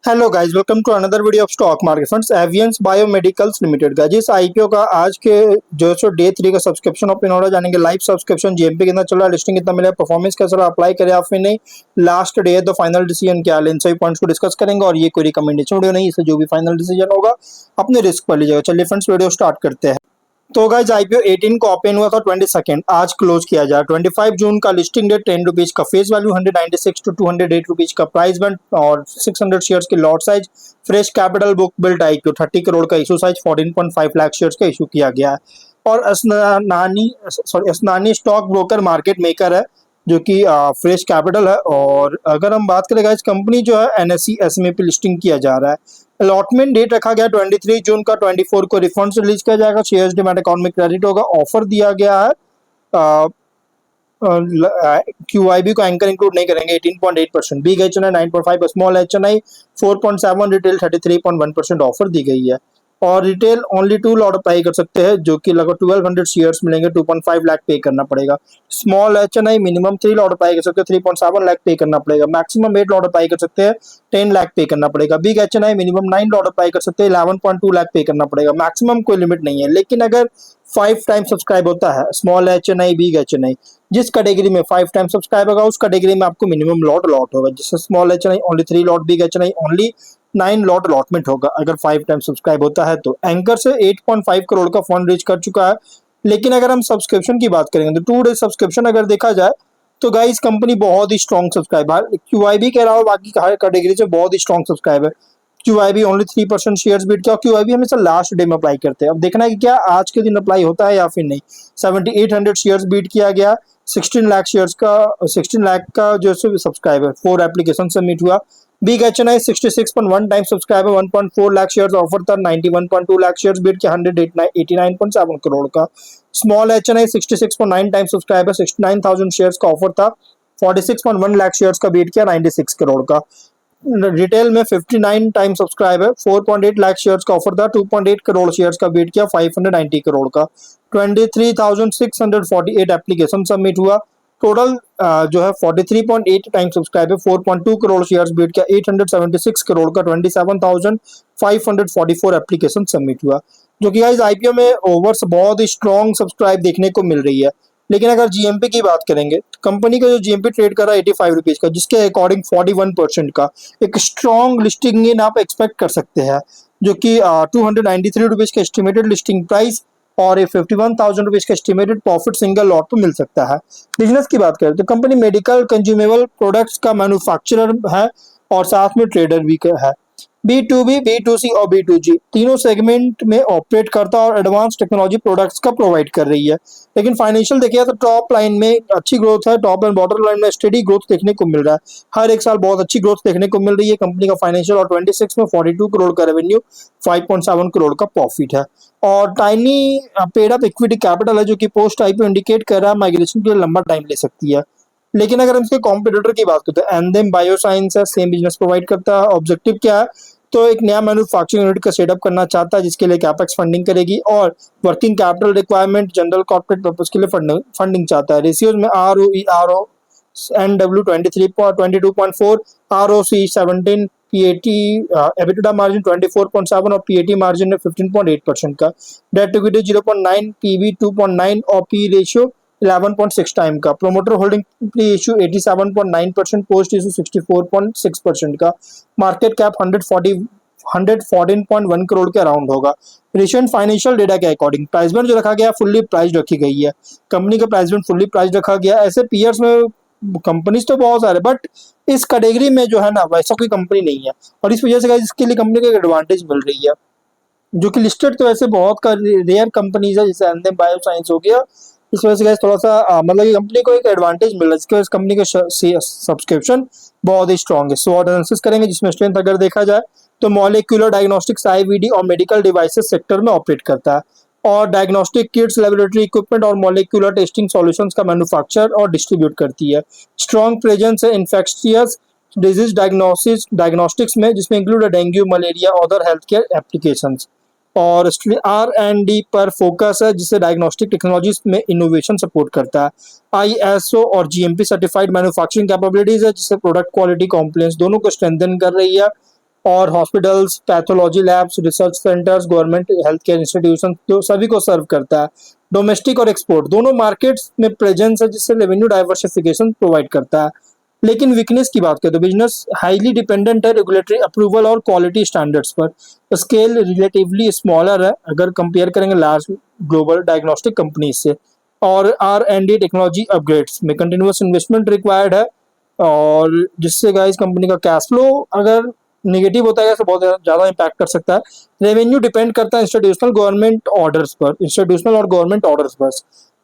Hello guys, welcome to another video of stock market funds Avians Biomedicals Limited. Guys, इस IPO का आज के जो सो डे 3 का सब्सक्रिप्शन ओपन हो रहा है, जानेंगे लाइव सब्सक्रिप्शन जीएमपी कितना चल रहा है, लिस्टिंग कितना मिला, परफॉर्मेंस कैसा रहा, अप्लाई करें या फिर नहीं, लास्ट डे है तो फाइनल डिसीजन क्या है, इन सभी पॉइंट्स को डिस्कस करेंगे। और ये कोई रिकमेंडेशन वीडियो नहीं, इससे जो भी फाइनल डिसीजन होगा अपने रिस्क पर लीजिएगा। चलिए फ्रेंड्स, वीडियो स्टार्ट करते हैं। तो गाइज, आईपीओ 18 को ओपन हुआ था 22, आज क्लोज किया जाए 25 जून का। लिस्टिंग डेट 10 रुपीज का, फेस वैल्यू 196 टू 208 रुपीज का, प्राइस बैंड और 600 शेयर्स की lot size, fresh capital, book build IPO 30 crore का, इशू साइज 14.5 लाख शेयर्स का इशू किया गया है। और Asnani stock broker market maker है, जो कि फ्रेश कैपिटल है। और अगर हम बात करें गाइज, कंपनी जो है एनएसई एसएमए पे लिस्टिंग किया जा रहा है। अलॉटमेंट डेट रखा गया 23 जून का, 24 को रिफंड रिलीज किया जाएगा, शेयर्स डिमैट अकाउंट में क्रेडिट होगा। ऑफर दिया गया है, QIB को एंकर इंक्लूड नहीं करेंगे, 18.8%, big HNI 9.5, small HNI 4.7, retail 33.1% offer दी गई है। और रिटेल ओनली 2 लॉट अप्लाई कर सकते हैं, जो कि लगभग 1200 शेयर्स मिलेंगे, 2.5 लाख पे करना पड़ेगा। Small HNI minimum 3 lot apply कर सकते हैं, 3.7 लाख पे करना पड़ेगा। मैक्सिमम 8 लॉट अप्लाई कर सकते हैं, 10 लाख पे करना पड़ेगा। Big HNI minimum 9 lot apply कर सकते हैं, 11.2 लाख पे करना पड़ेगा। मैक्सिमम कोई लिमिट नहीं है, लेकिन अगर 5 टाइम सब्सक्राइब होता है स्मॉल HNI, बिग HNI, जिस कैटेगरी में 5 टाइम सब्सक्राइब होगा उस कैटेगरी में आपको मिनिमम लॉट होगा। जैसे small HNI only 3 lot, big HNI only 9 lot allotment होगा अगर 5 टाइम सब्सक्राइब होता है। तो एंकर से 8.5 करोड़ का फंड रीच कर चुका है। लेकिन अगर हम सब्सक्रिप्शन की बात करेंगे तो 2 डे सब्सक्रिप्शन अगर देखा जाए तो गाइस, कंपनी बहुत ही स्ट्रॉन्ग सब्सक्राइब है। QIB के अलावा बाकी हर कैटेगरी से बहुत ही स्ट्रॉन्ग सब्सक्राइब है। QIB ओनली 3% शेयर्स बीट किया। QIB हमेशा लास्ट डे में अप्लाई करते हैं, अब देखना है कि क्या आज के दिन अप्लाई होता है या फिर नहीं। 7800 शेयर्स बीट किया गया, 16 लाख शेयर्स का, 16 लाख का जो सब्सक्राइब है, 4 एप्लीकेशन सबमिट हुआ। बिग HNI 66.1 टाइम सब्सक्राइब है, 1.4 लाख शेयर्स ऑफर था, 91.2 लाख शेयर्स बीट किया, 189.7 करोड़ का। स्मॉल HNI 66.9 टाइम सब्सक्राइब है, 69,000 शेयर्स का ऑफर था, 46.1 लाख शेयर्स का बीट किया, 96 करोड़ का। रिटेल में 59 टाइम सब्सक्राइब है, 4.8 लाख शेयर्स का ऑफर था, 2.8 करोड़ शेयर्स का बीट किया, 590 करोड़ का। 23,648 एप्लीकेशन सबमिट हुआ। टोटल जो है 43.8 टाइम सब्सक्राइब है, 4.2 करोड़ शेयर्स बीट किया, 876 करोड़ का। 27,544 एप्लीकेशन सबमिट हुआ, जो कि गाइस आईपीओ में ओवर्स बहुत ही स्ट्रॉन्ग सब्सक्राइब देखने को मिल रही है। लेकिन अगर जीएमपी की बात करेंगे तो कंपनी का जो जीएमपी ट्रेड कर रहा है 85 रुपीज का, जिसके अकॉर्डिंग 41% का एक स्ट्रॉन्ग लिस्टिंग इन आप एक्सपेक्ट कर सकते हैं, जो कि 293 रुपीज का एस्टिमेटेड लिस्टिंग प्राइस और 51,000 रुपीज का एस्टिमेटेड प्रॉफिट सिंगल लॉट पर मिल सकता है। बिजनेस की बात करें तो कंपनी मेडिकल कंज्यूमेबल प्रोडक्ट्स का मैन्युफैक्चरर है और साथ में ट्रेडर भी है। B2B, B2C और B2G तीनों सेगमेंट में ऑपरेट करता है और एडवांस टेक्नोलॉजी प्रोडक्ट्स का प्रोवाइड कर रही है। लेकिन फाइनेंशियल देखिए तो टॉप लाइन में अच्छी ग्रोथ है, टॉप एंड बॉटम लाइन में स्टेडी ग्रोथ देखने को मिल रहा है। हर एक साल बहुत अच्छी ग्रोथ देखने को मिल रही है कंपनी का फाइनेंशियल। और 26 में 42 करोड़ का रेवेन्यू, 5.7 करोड़ का प्रॉफिट है। और tiny paid up equity capital है, जो कि पोस्ट आईपीओ इंडिकेट कर रहा है माइग्रेशन के लिए लंबा टाइम ले सकती है। लेकिन अगर हम इसके कॉम्पिटिटर की बात करते हैं, एंडेम बायोसाइंस है, सेम बिजनेस प्रोवाइड करता है। ऑब्जेक्टिव क्या है, तो एक नया मैन्युफैक्चरिंग यूनिट का सेटअप करना चाहता है, जिसके लिए कैपेक्स फंडिंग करेगी और working capital requirement general corporate purpose के लिए फंडिंग चाहता है। रेशियोज में ROE, NW 22.4, ROC 17, PAT EBITDA margin 24.7 और PAT मार्जिन 15.8% का। डेट इक्विटी 0.9, PB 2.9 और P रेशियो 11.6 टाइम का। Promoter holding pre issue 87.9%, post issue 64.6% का। मार्केट कैप 114.1 करोड़ के अराउंड होगा। रिसेंट फाइनेंशियल डेटा के अकॉर्डिंग प्राइस बैंड जो रखा गया फुल्ली प्राइस रखी गई है, कंपनी का प्राइस बैंड फुल्ली प्राइस रखा गया। ऐसे पीयर्स में कंपनीज तो बहुत सारे, बट इस कैटेगरी में जो है ना वैसा कोई कंपनी नहीं है। और इस वजह से इसके लिए कंपनी को एक एडवांटेज मिल रही है, जो कि लिस्टेड तो ऐसे बहुत रेयर कंपनीज है, जैसे एंडेम बायोसाइंस हो गया। इस वजह से गाइस थोड़ा सा मतलब कि कंपनी को एक एडवांटेज मिल रहा है, जिसकी वजह से कंपनी का सब्सक्रिप्शन बहुत ही स्ट्रॉन्ग है। SWOT एनालिसिस करेंगे, जिसमें स्ट्रेंथ अगर देखा जाए तो मॉलिक्यूलर डायग्नोस्टिक्स, IVD और मेडिकल डिवाइसेस सेक्टर में ऑपरेट करता है। और डायग्नोस्टिक किट्स, लेबोरेटरी इक्विपमेंट और मॉलिक्यूलर टेस्टिंग सॉल्यूशंस का मैन्युफैक्चर और डिस्ट्रीब्यूट करती है। स्ट्रॉन्ग प्रेजेंस है इन्फेक्शियस डिजीज डायग्नोस्टिक्स में, जिसमें include dengue, malaria, other health care applications. और R&D पर फोकस है, जिससे डायग्नोस्टिक टेक्नोलॉजीज में इनोवेशन सपोर्ट करता है। ISO और GMP सर्टिफाइड मैन्युफैक्चरिंग कैपेबिलिटीज है, जिससे प्रोडक्ट क्वालिटी कॉम्प्लायंस दोनों को स्ट्रेंथन कर रही है। और hospitals, pathology labs, research centres, government health care institution जो सभी को सर्व करता है। डोमेस्टिक और एक्सपोर्ट दोनों मार्केट्स में प्रेजेंस है, जिससे रेवेन्यू डाइवर्सिफिकेशन प्रोवाइड करता है। लेकिन वीकनेस की बात करें तो बिजनेस हाईली डिपेंडेंट है रेगुलेटरी अप्रूवल और क्वालिटी स्टैंडर्ड्स पर। स्केल रिलेटिवली स्मॉलर है अगर कंपेयर करेंगे लार्ज ग्लोबल डायग्नोस्टिक कंपनीज से। और R&D टेक्नोलॉजी अपग्रेड्स में कंटिन्यूअस इन्वेस्टमेंट रिक्वायर्ड है, और जिससे गाइस कंपनी का कैश फ्लो अगर नेगेटिव होता है तो बहुत ज़्यादा इम्पैक्ट कर सकता है। रेवेन्यू डिपेंड करता है इंस्टीट्यूशनल और गवर्नमेंट ऑर्डर्स पर,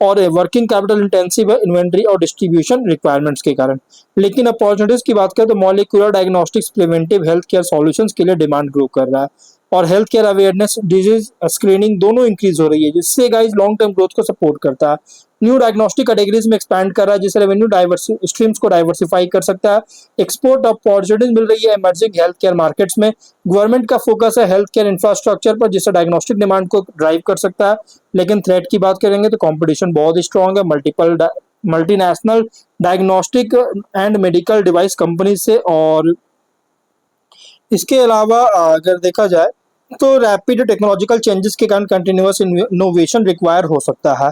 और वर्किंग कैपिटल इंटेंसिव है इन्वेंट्री और डिस्ट्रीब्यूशन रिक्वायरमेंट्स के कारण। लेकिन अपॉर्चुनिटीज की बात करें तो molecular diagnostics preventive health care solutions के लिए डिमांड ग्रो कर रहा है, और health care awareness disease screening दोनों इंक्रीज हो रही है, जिससे गाइस लॉन्ग टर्म ग्रोथ को सपोर्ट करता है। न्यू डायग्नोस्टिक कैटेगरीज में एक्सपैंड कर रहा है, जिससे रेवेन्यू डाइवर्सी स्ट्रीम्स को डाइवर्सिफाई कर सकता है। एक्सपोर्ट अपॉर्चुनिटीज मिल रही है इमर्जिंग हेल्थ केयर मार्केट्स में। गवर्नमेंट का फोकस है हेल्थ केयर इंफ्रास्ट्रक्चर पर, जिससे डायग्नोस्टिक डिमांड को ड्राइव कर सकता है। लेकिन थ्रेट की बात करेंगे तो कंपटीशन बहुत स्ट्रांग है multinational diagnostic and medical device company से। और इसके अलावा अगर देखा जाए तो रैपिड टेक्नोलॉजिकल चेंजेस के कारण कंटिन्यूअस इनोवेशन रिक्वायर हो सकता है।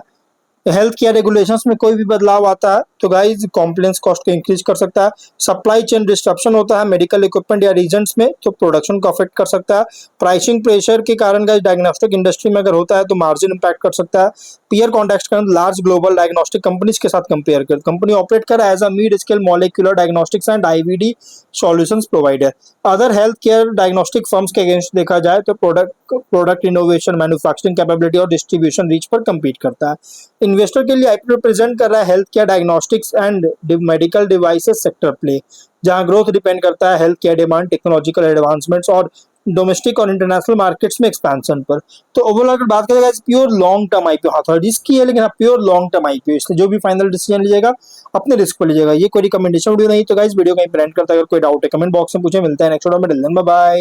हेल्थ केयर रेगुलेशंस में कोई भी बदलाव आता है तो गाइस कॉम्प्लेक्स कॉस्ट को इंक्रीज कर सकता है। सप्लाई चेन डिस्ट्रप्शन होता है मेडिकल इक्विपमेंट या रीजन्स में तो प्रोडक्शन को अफेक्ट कर सकता है। प्राइसिंग प्रेशर के कारण गाइस डायग्नोस्टिक इंडस्ट्री में अगर होता है तो मार्जिन इंपैक्ट कर सकता है। पीयर कॉन्टेक्स्ट के अंदर लार्ज ग्लोबल डायग्नोस्टिक कंपनीज के साथ कंपेयर कर कंपनी ऑपरेट कर as a mid scale molecular diagnostics and IVD solutions provider. Other health care diagnostic firms के अगेंस्ट देखा जाए तो प्रोडक्ट इनोवेशन, मैन्युफैक्चरिंग कैपेबिलिटी और डिस्ट्रीब्यूशन रीच पर compete करता है। इन्वेस्टर के लिए आईपीओ प्रेजेंट कर रहा है health care diagnostics and medical devices sector play, जहां ग्रोथ डिपेंड करता है health care demand, technological advancements और डोमेस्टिक और इंटरनेशनल मार्केट्स में एक्सपेंशन पर। तो ओवरऑल अगर बात करें प्योर लॉन्ग टर्म आईपीओ, हाँ थोड़ा रिस्की है लेकिन हाँ प्योर लॉन्ग टर्म आईपीओ, इसलिए जो भी फाइनल डिसीजन लीजिएगा अपने रिस्क पर लीजिएगा। ये कोई रिकमेंडेशन वीडियो नहीं, तो गाइस वीडियो कहीं पर एंड करता है। अगर कोई डाउट है कमेंट बॉक्स में पूछे। मिलता है नेक्स्ट वीडियो में, बाय बाय।